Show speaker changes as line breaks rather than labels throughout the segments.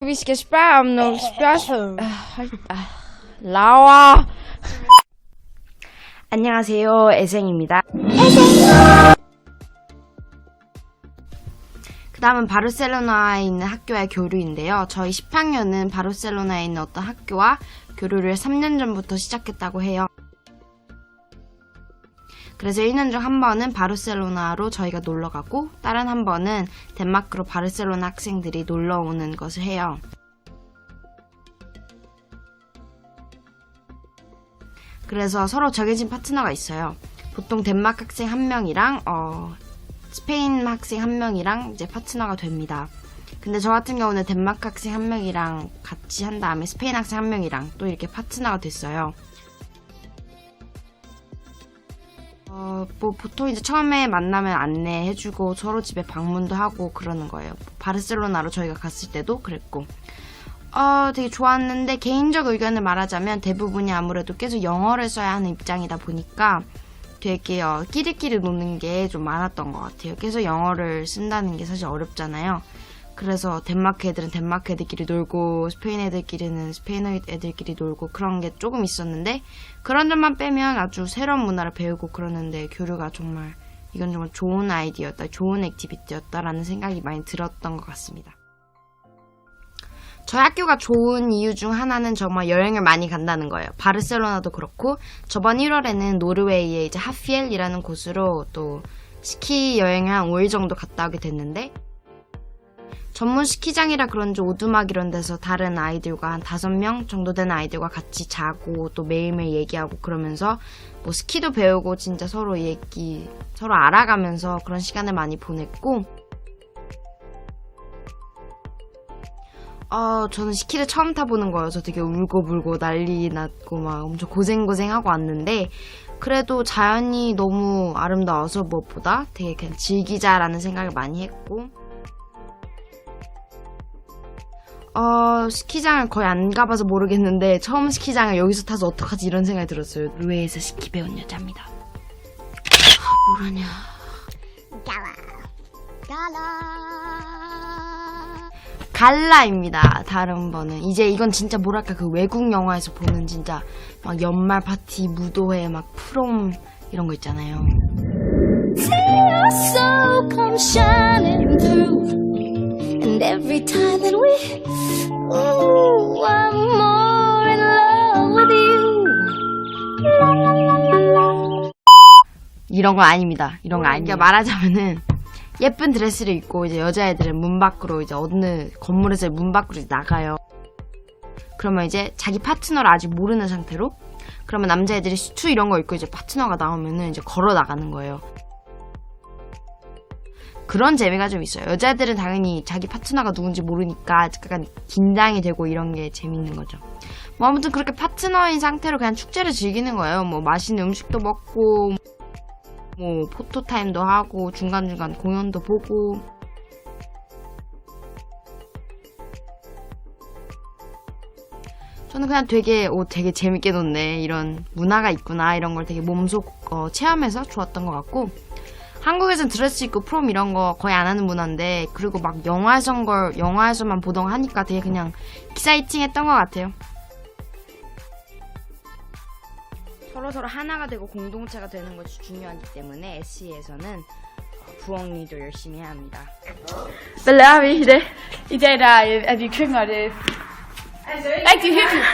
Vi skal spørge om nogle spørgsmål. 나와. 안녕하세요, 애생입니다. 그 다음은 바르셀로나에 있는 학교의 교류인데요. 저희 10학년은 바르셀로나에 있는 어떤 학교와 교류를 3년 전부터 시작했다고 해요. 그래서 1년 중 한 번은 바르셀로나로 저희가 놀러 가고 다른 한 번은 덴마크로 바르셀로나 학생들이 놀러 오는 것을 해요. 그래서 서로 정해진 파트너가 있어요. 보통 덴마크 학생 한 명이랑 스페인 학생 한 명이랑 이제 파트너가 됩니다. 근데 저 같은 경우는 덴마크 학생 한 명이랑 같이 한 다음에 스페인 학생 한 명이랑 또 이렇게 파트너가 됐어요. 보통 이제 처음에 만나면 안내해주고 서로 집에 방문도 하고 그러는 거예요. 바르셀로나로 저희가 갔을 때도 그랬고. 되게 좋았는데 개인적 의견을 말하자면 대부분이 아무래도 계속 영어를 써야 하는 입장이다 보니까 되게 끼리끼리 노는 게 좀 많았던 것 같아요. 계속 영어를 쓴다는 게 사실 어렵잖아요. 그래서 덴마크 애들은 덴마크 애들끼리 놀고 스페인 애들끼리는 스페인 애들끼리 놀고 그런 게 조금 있었는데 그런 점만 빼면 아주 새로운 문화를 배우고 그러는데 교류가 정말 이건 정말 좋은 아이디어였다, 좋은 액티비티였다라는 생각이 많이 들었던 것 같습니다. 저희 학교가 좋은 이유 중 하나는 정말 여행을 많이 간다는 거예요. 바르셀로나도 그렇고 저번 1월에는 노르웨이의 이제 하피엘이라는 곳으로 또 스키 여행을 한 5일 정도 갔다 오게 됐는데 전문 스키장이라 그런지 오두막 이런 데서 다른 아이들과 한 5명 정도 되는 아이들과 같이 자고 또 매일매일 얘기하고 그러면서 뭐 스키도 배우고 진짜 서로 서로 알아가면서 그런 시간을 많이 보냈고 저는 스키를 처음 타보는 거여서 되게 울고불고 난리 났고 막 엄청 고생하고 왔는데 그래도 자연이 너무 아름다워서 무엇보다 되게 그냥 즐기자라는 생각을 많이 했고 스키장을 거의 안 가봐서 모르겠는데 처음 스키장을 여기서 타서 어떡하지 이런 생각이 들었어요. 노르웨이에서 스키 배운 여자입니다. 뭐라냐. 갈라입니다. 다른 번은 이제 이건 진짜 뭐랄까 그 외국 영화에서 보는 진짜 막 연말 파티 무도회 막 프롬 이런 거 있잖아요. And every time that we I'm more in love with you. 이런 건 아닙니다. 이런 거 아니에요. 말하자면은 예쁜 드레스를 입고 이제 여자애들은 문 밖으로 이제 어느 건물에서 문 밖으로 나가요. 그러면 이제 자기 파트너를 아직 모르는 상태로 그러면 남자애들이 수트 이런 거 입고 이제 파트너가 나오면은 이제 걸어 나가는 거예요. 그런 재미가 좀 있어요. 여자들은 당연히 자기 파트너가 누군지 모르니까 약간 긴장이 되고 이런 게 재밌는 거죠. 뭐 아무튼 그렇게 파트너인 상태로 그냥 축제를 즐기는 거예요. 뭐 맛있는 음식도 먹고 뭐 포토타임도 하고 중간중간 공연도 보고 저는 그냥 되게 재밌게 노네 이런 문화가 있구나 이런 걸 되게 몸속 체험해서 좋았던 것 같고 한국에선 드레스 입고 프롬 이런 거 거의 안 하는 문화인데 그리고 막 영화에서만 보던 거 하니까 되게 그냥 익사이팅했던 것 같아요. 서로 하나가 되고 공동체가 되는 것이 중요하기 때문에 SE에서는 부엉이도 열심히 해야 합니다.
Hvad lærer vi i dag? I dag der er vi i køkken, og det er rigtig hyggeligt.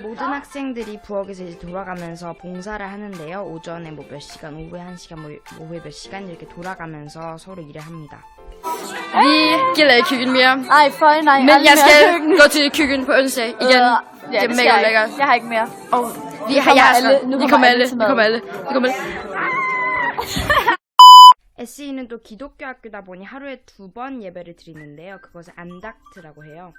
모든 학생들이 부엌에서 이제 돌아가면서 봉사를 하는데요. 오전에 뭐 몇 시간, 오후에 1시간, 뭐 오후에 몇 시간 이렇게 돌아가면서 서로 일을 합니다.
Vi gider ikke køkken mere.
Nej, for nej.
Men jeg skal gå til køkken på onsdag igen.
Ja,
Det er mega lækkert.
Jeg har ikke mere.
Vi kommer alle.
SE는 또 기독교 학교다 보니 하루에 2번 예배를 드리는데요. 그것을 안닥트라고 해요.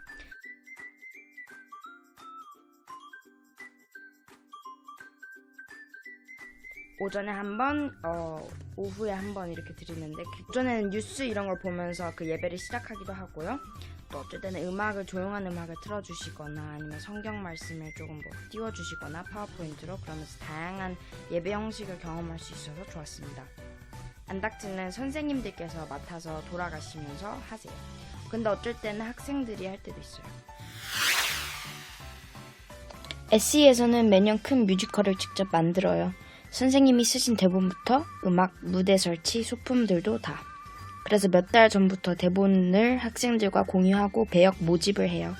오전에 한 번, 오후에 한 번 이렇게 드리는데 그전에는 뉴스 이런 걸 보면서 그 예배를 시작하기도 하고요. 또 어쩔 때는 조용한 음악을 틀어주시거나 아니면 성경 말씀을 조금 뭐 띄워주시거나 파워포인트로 그러면서 다양한 예배 형식을 경험할 수 있어서 좋았습니다. 안닥트는 선생님들께서 맡아서 돌아가시면서 하세요. 근데 어쩔 때는 학생들이 할 때도 있어요. SE에서는 매년 큰 뮤지컬을 직접 만들어요. 선생님이 쓰신 대본부터 음악, 무대 설치, 소품들도 다. 그래서 몇 달 전부터 대본을 학생들과 공유하고 배역 모집을 해요.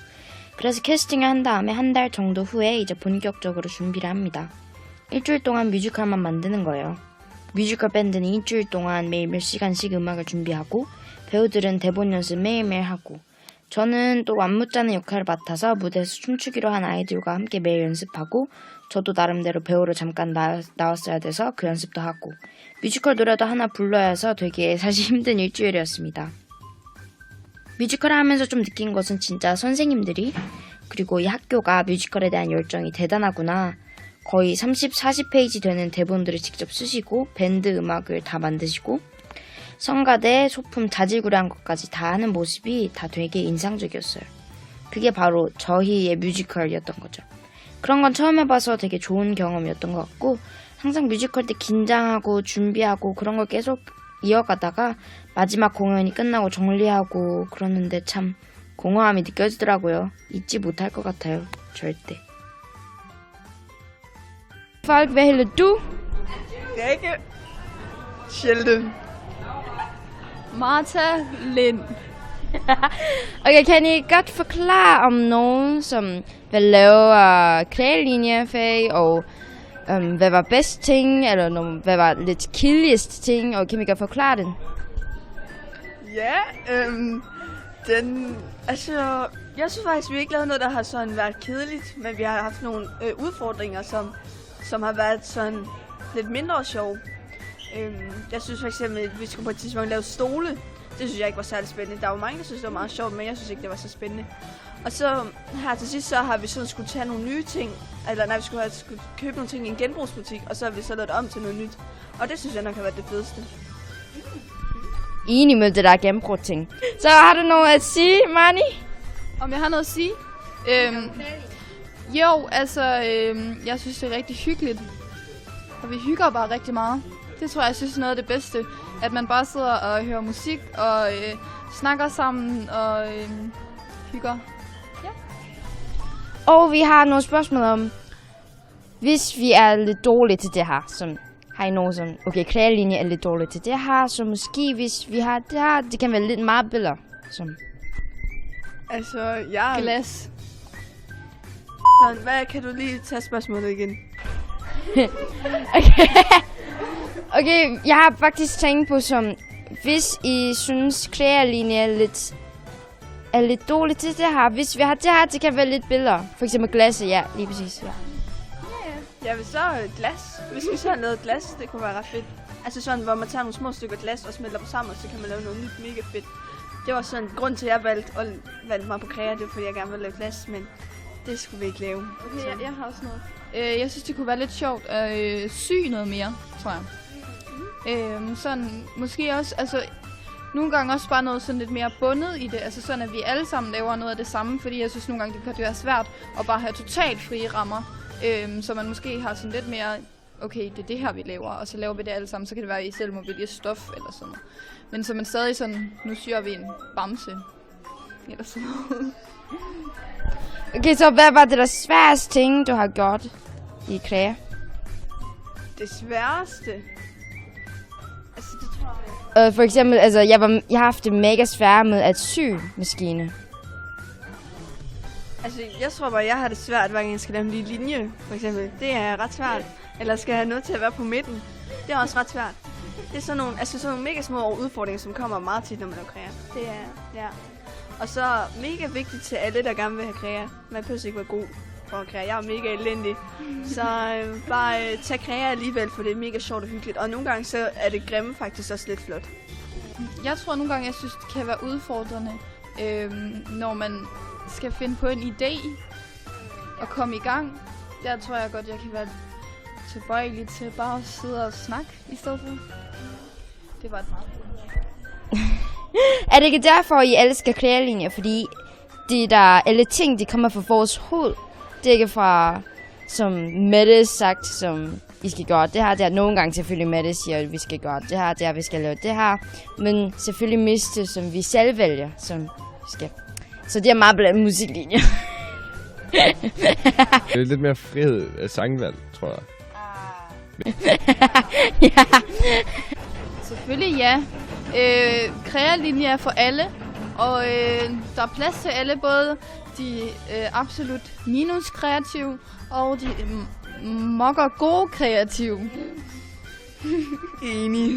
그래서 캐스팅을 한 다음에 한 달 정도 후에 이제 본격적으로 준비를 합니다. 일주일 동안 뮤지컬만 만드는 거예요. 뮤지컬 밴드는 일주일 동안 매일 몇 시간씩 음악을 준비하고 배우들은 대본 연습 매일매일 하고 저는 또 안무 짜는 역할을 맡아서 무대에서 춤추기로 한 아이들과 함께 매일 연습하고 저도 나름대로 배우로 잠깐 나왔어야 돼서 그 연습도 하고 뮤지컬 노래도 하나 불러야 해서 되게 사실 힘든 일주일이었습니다. 뮤지컬을 하면서 좀 느낀 것은 진짜 선생님들이 그리고 이 학교가 뮤지컬에 대한 열정이 대단하구나. 거의 30, 40페이지 되는 대본들을 직접 쓰시고 밴드 음악을 다 만드시고 성가대, 소품, 자질구레한 것까지 다 하는 모습이 다 되게 인상적이었어요. 그게 바로 저희의 뮤지컬이었던 거죠. 그런 건 처음 해봐서 되게 좋은 경험이었던 것 같고 항상 뮤지컬 때 긴장하고 준비하고 그런 걸 계속 이어가다가 마지막 공연이 끝나고 정리하고 그러는데 참 공허함이 느껴지더라고요. 잊지 못할 것 같아요. 절대.
Folk, hvad hælder du?
Rikke. Sheldon.
Martha Lind. Okay, kan I godt forklare om nogen, som vil lave klædelinjefag, og hvad var bedst ting, eller hvad var lidt kedeligste ting, og kan vi godt forklare den?
Ja, jeg synes faktisk, vi ikke lavede noget, der har sådan været kedeligt, men vi har haft nogle udfordringer, som har været sådan lidt mindre sjove. Jeg synes for eksempel, at vi skulle på et tidspunkt lave stole. Det synes jeg ikke var særlig spændende. Der var mange, der synes, det var meget sjovt, men jeg synes ikke, det var så spændende. Og så her til sidst, så har vi sådan skulle tage nogle nye ting, eller nej, vi skulle købe nogle ting i en genbrugsbutik, og så har vi så lavet det om til noget nyt. Og det synes jeg nok har været det fedeste.
Enig med det der genbrug-ting. Så har du noget at sige, Mani?
Om jeg har noget at sige? Jo, altså, jeg synes, det er rigtig hyggeligt. Og vi hygger bare rigtig meget. Det tror jeg synes er noget af det bedste. At man bare sidder og hører musik og snakker sammen og hygger. Ja.
Og vi har nogle spørgsmål om, hvis vi er lidt dårlige til det her, som har I nogen som, okay, klædelinje er lidt dårlige til det her, så måske hvis vi har det her, det kan være lidt meget billeder, som
Altså, jeg...
Glas.
Sådan, hvad kan du lige tage spørgsmålet igen?
Okay, jeg har faktisk tænkt på som, hvis I synes klædelinje er lidt dårligt til det her, hvis vi har det her, det kan være lidt billeder. For eksempel glas, ja, lige præcis, ja.
Ja, hvis så glas. Hvis vi så har lavet glas, det kunne være ret fedt. Altså sådan, hvor man tager nogle små stykker glas og smelter dem sammen, og så kan man lave noget nyt mega fedt. Det var sådan grund til, at jeg valgte mig på Krea, det var fordi, jeg gerne ville lave glas, men det skulle vi ikke lave.
Okay, jeg har også noget. Jeg synes, det kunne være lidt sjovt at sy noget mere, tror jeg. Sådan, måske også, altså, nogle gange også bare noget sådan lidt mere bundet i det. Altså sådan, at vi alle sammen laver noget af det samme, fordi jeg synes nogle gange, det kan være svært at bare have totalt frie rammer. Så man måske har sådan lidt mere, okay, det er det her, vi laver, og så laver vi det alle sammen. Så kan det være, at I selv må vælge stof eller sådan noget. Men så man stadig sådan, nu syr vi en bamse. Eller sådan noget.
Okay, så hvad var det der sværeste ting, du har gjort i Krea?
Det sværeste? Altså, det tror jeg...
For eksempel, altså, jeg har haft det mega svært med at sy maskine.
Altså, jeg tror bare, jeg har det svært, hver gang jeg skal lave en lille linje, for eksempel. Det er ret svært. Eller skal jeg have noget til at være på midten. Det er også ret svært. Det er sådan nogle mega små udfordringer, som kommer meget tit, når man laver Krea. Det er, ja. Og så mega vigtigt til alle, der gerne vil have Krea. Man behøver ikke være god for Krea. Jeg er mega elendig. Så bare tag Krea alligevel, for det er mega sjovt og hyggeligt. Og nogle gange så er det grimme faktisk også lidt flot.
Jeg tror nogle gange, jeg synes, det kan være udfordrende, når man skal finde på en idé og komme i gang. Der tror jeg godt, jeg kan være tilbøjelig til bare at sidde og snakke i stedet for. Det var et meget.
Er det ikke derfor, I elsker klædelinjer? Fordi alle ting, de kommer fra vores hoved. Det er ikke fra, som Mette sagt, som I skal gøre det her. Det er nogle gange selvfølgelig Mette siger, at vi skal gøre det her, vi skal lave det her. Men selvfølgelig miste, som vi selv vælger. Som Så de har meget blandet musiklinjer.
Det er lidt mere frihed af sangvalg, tror jeg.
Ja.
Selvfølgelig ja. Krealinje er for alle, og der er plads til alle, både de absolut minus kreative og de mokker gode kreative.
Enig.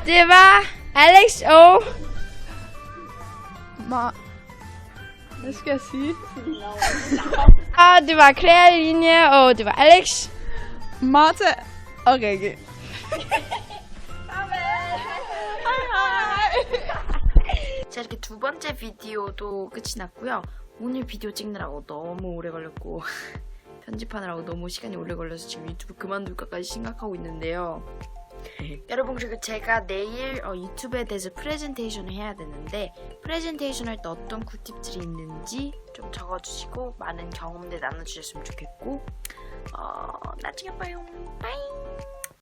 Det var Alex og...
Hvad skal jeg sige?
Og det var krealinje, og det var Alex.
Marta og Rikke.
자, 이렇게 두 번째 비디오도 끝이 났고요. 오늘 비디오 찍느라고 너무 오래 걸렸고 편집하느라고 너무 시간이 오래 걸려서 지금 유튜브 그만둘까까지 생각하고 있는데요. 여러분, 그리고 제가 내일 유튜브에 대해서 프레젠테이션을 해야 되는데 프레젠테이션 할 때 어떤 꿀팁들이 있는지 좀 적어주시고 많은 경험들 나눠주셨으면 좋겠고 나중에 봐요. 빠이.